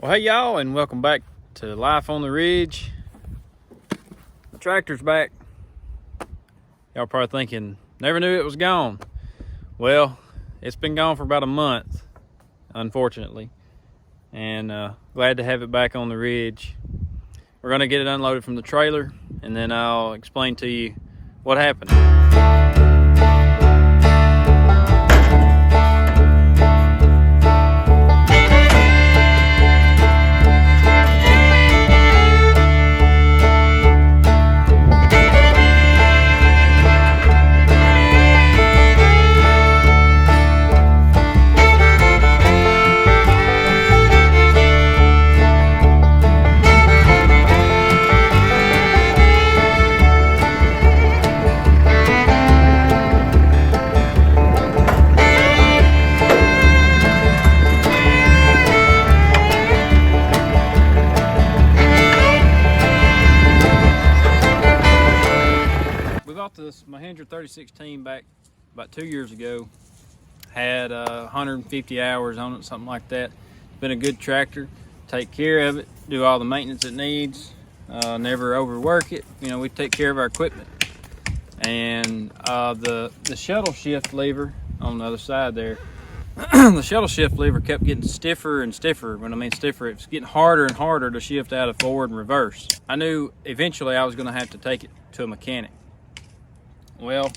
Well, hey y'all, and welcome back to Life on the Ridge. The tractor's back. Y'all probably thinking, never knew it was gone. Well, it's been gone for about a month, unfortunately. And glad to have it back on the ridge. We're gonna get it unloaded from the trailer, and then I'll explain to you what happened. This Mahindra 3016 back about 2 years ago. Had 150 hours on it, something like that. Been a good tractor. Take care of it, do all the maintenance it needs, never overwork it. You know, we take care of our equipment. And the shuttle shift lever on the other side there, the shuttle shift lever kept getting stiffer and stiffer. When I mean stiffer, it's getting harder and harder to shift out of forward and reverse. I knew eventually I was going to have to take it to a mechanic. Well,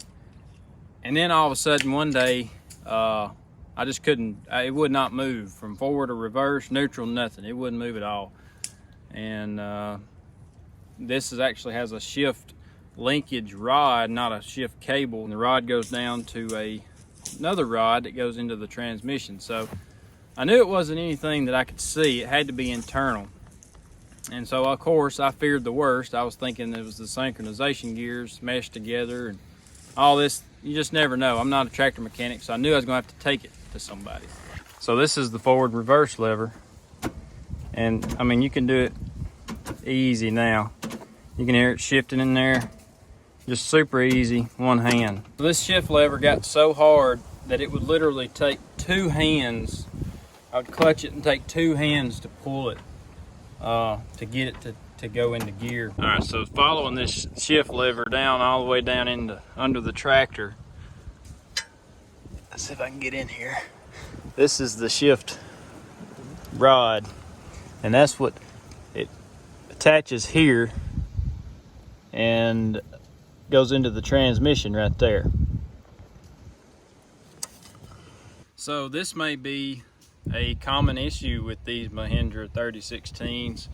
and then all of a sudden one day, I just couldn't, it would not move from forward or reverse, neutral, nothing. It wouldn't move at all. And this actually has a shift linkage rod, not a shift cable. And the rod goes down to another rod that goes into the transmission. So I knew it wasn't anything that I could see. It had to be internal. And so, of course, I feared the worst. I was thinking it was the synchronization gears meshed together and all this. You just never know. I'm not a tractor mechanic, so I knew I was going to have to take it to somebody. So this is the forward reverse lever. And, I mean, you can do it easy now. You can hear it shifting in there. Just super easy, one hand. This shift lever got so hard that it would literally take two hands. I would clutch it and take two hands to pull it. To get it to go into gear. All right, so following this shift lever down all the way down into under the tractor. Let's see if I can get in here. This is the shift rod, and that's what it attaches here and goes into the transmission right there. So this may be a common issue with these Mahindra 3016s.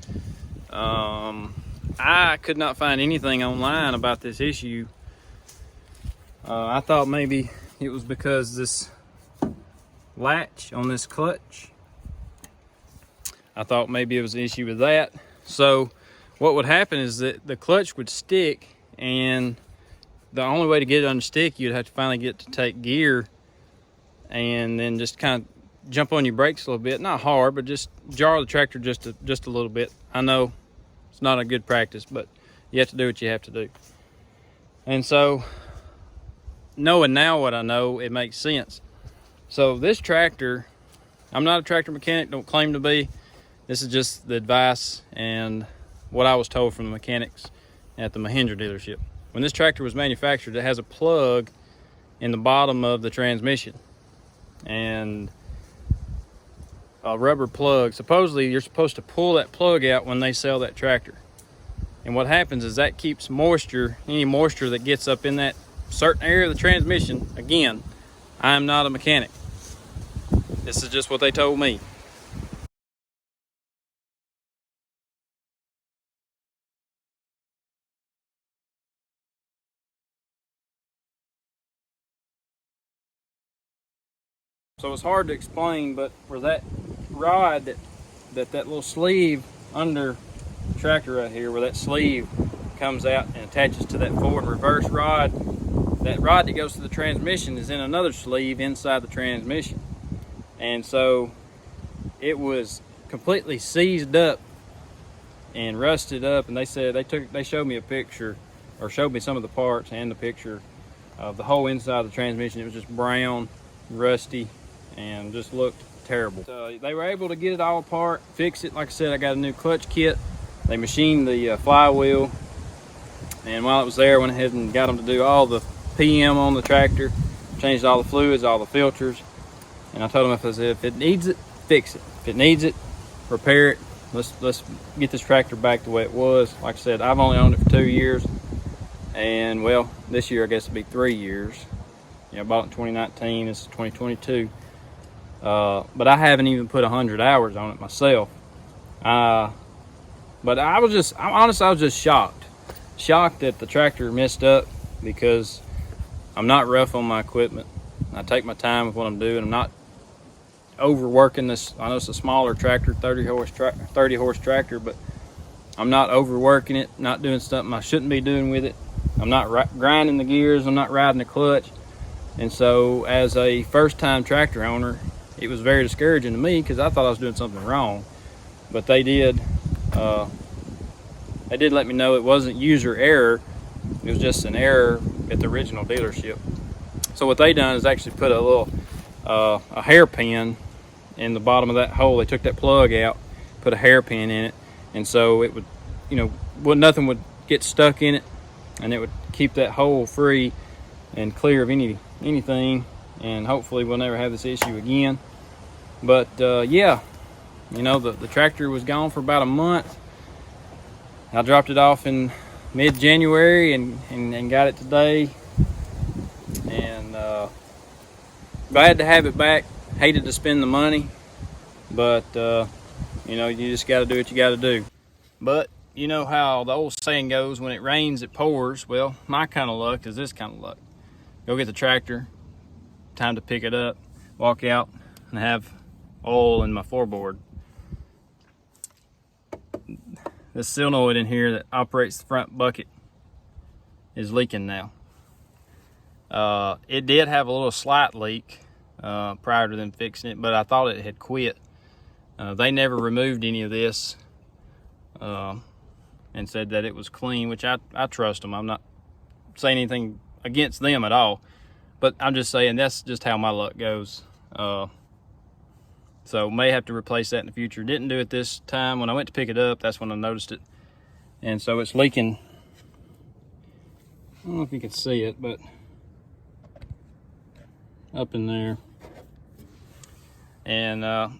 I could not find anything online about this issue. I thought maybe it was because this latch on this clutch, I thought maybe it was an issue with that. So what would happen is that the clutch would stick, and the only way to get it unstick, you'd have to finally get to take gear and then just kind of jump on your brakes a little bit, not hard, but just jar the tractor just a little bit. I know it's not a good practice, but you have to do what you have to do. And so, knowing now what I know, it makes sense. So this tractor, I'm not a tractor mechanic, don't claim to be. This is just the advice and what I was told from the mechanics at the Mahindra dealership. When this tractor was manufactured, it has a plug in the bottom of the transmission. And a rubber plug. Supposedly you're supposed to pull that plug out when they sell that tractor. And what happens is that keeps moisture, any moisture that gets up in that certain area of the transmission. Again, I am not a mechanic. This is just what they told me. So it's hard to explain, but where that rod, that little sleeve under the tractor right here, where that sleeve comes out and attaches to that forward and reverse rod, that rod that goes to the transmission is in another sleeve inside the transmission. And so it was completely seized up and rusted up, and they said they showed me a picture, or showed me some of the parts and the picture of the whole inside of the transmission. It was just brown, rusty, and just looked terrible. So they were able to get it all apart, fix it. Like I said, I got a new clutch kit. They machined the flywheel, and while it was there, I went ahead and got them to do all the PM on the tractor, changed all the fluids, all the filters, and I told them, if it needs it, fix it. If it needs it, repair it. Let's get this tractor back the way it was. Like I said, I've only owned it for 2 years, and well, this year I guess it'll be 3 years. I bought it in 2019. This is 2022. But I haven't even put 100 hours on it myself. But I was just shocked that the tractor messed up, because I'm not rough on my equipment. I take my time with what I'm doing. I'm not overworking this. I know it's a smaller tractor, 30 horse tractor, but I'm not overworking it, not doing something I shouldn't be doing with it. I'm not grinding the gears. I'm not riding the clutch. And so as a first-time tractor owner, it was very discouraging to me, because I thought I was doing something wrong. But they did let me know it wasn't user error. It was just an error at the original dealership. So what they done is actually put a little a hairpin in the bottom of that hole. They took that plug out, put a hairpin in it, and so it would, nothing would get stuck in it, and it would keep that hole free and clear of anything, and hopefully we'll never have this issue again. But yeah, the tractor was gone for about a month. I dropped it off in mid-January and got it today, and glad to have it back. Hated to spend the money, but you just got to do what you got to do. But you know how the old saying goes, when it rains it pours. Well, my kind of luck is this kind of luck. Go get the tractor, time to pick it up, walk out and have oil in my floorboard. The solenoid in here that operates the front bucket is leaking now. It did have a little slight leak prior to them fixing it, but I thought it had quit. They never removed any of this and said that it was clean, which I trust them. I'm not saying anything against them at all, but I'm just saying that's just how my luck goes. So may have to replace that in the future. Didn't do it this time. When I went to pick it up, that's when I noticed it. And so it's leaking. I don't know if you can see it, but up in there. And I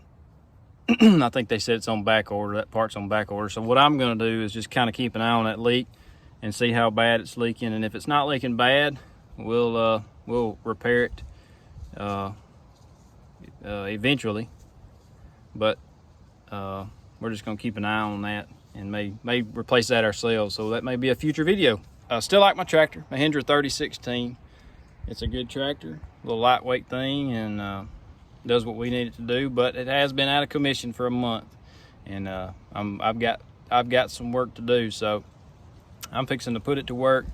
think they said it's on back order. That part's on back order. So what I'm going to do is just kind of keep an eye on that leak and see how bad it's leaking. And if it's not leaking bad, we'll repair it eventually. But we're just going to keep an eye on that and may replace that ourselves. So that may be a future video. Still like my tractor, Mahindra 3016. It's a good tractor, a little lightweight thing, and does what we need it to do. But it has been out of commission for a month, and I've got some work to do. So I'm fixing to put it to work.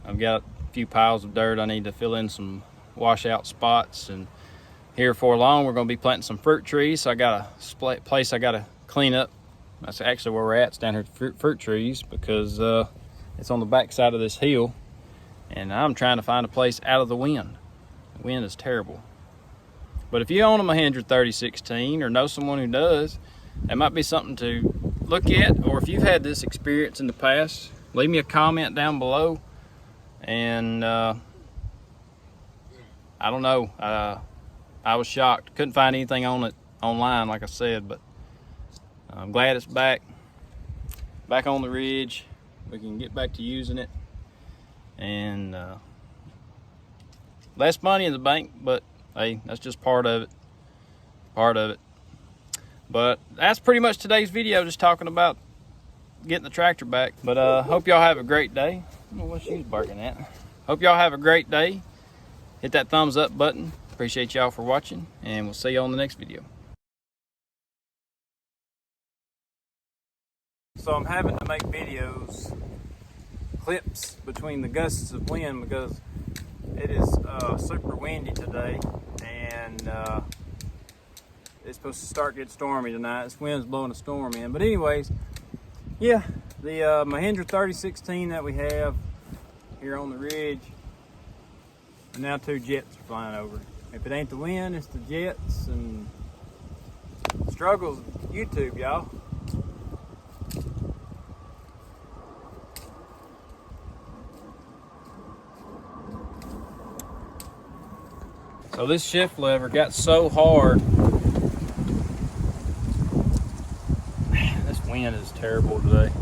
I've got a few piles of dirt I need to fill in, some washout spots, and here for long we're going to be planting some fruit trees. So I got a place I got to clean up. That's actually where we're at. It's down here at fruit trees, because it's on the back side of this hill, and I'm trying to find a place out of the wind. The wind is terrible. But if you own a Mahindra 3016 or know someone who does, that might be something to look at. Or if you've had this experience in the past, leave me a comment down below. And I don't know, I was shocked. Couldn't find anything on it online, like I said, but I'm glad it's back on the ridge. We can get back to using it, and less money in the bank, but hey, that's just part of it. But that's pretty much today's video, just talking about getting the tractor back. But hope y'all have a great day. I don't know what she's barking at. Hope y'all have a great day. Hit that thumbs up button. Appreciate y'all for watching, and we'll see you on the next video. So I'm having to make videos, clips between the gusts of wind, because it is super windy today, and it's supposed to start getting stormy tonight. This wind's blowing a storm in. But anyways, yeah, the Mahindra 3016 that we have here on the ridge, and now 2 jets are flying over. If it ain't the wind, it's the jets, and struggles of YouTube, y'all. So this shift lever got so hard. Man, this wind is terrible today.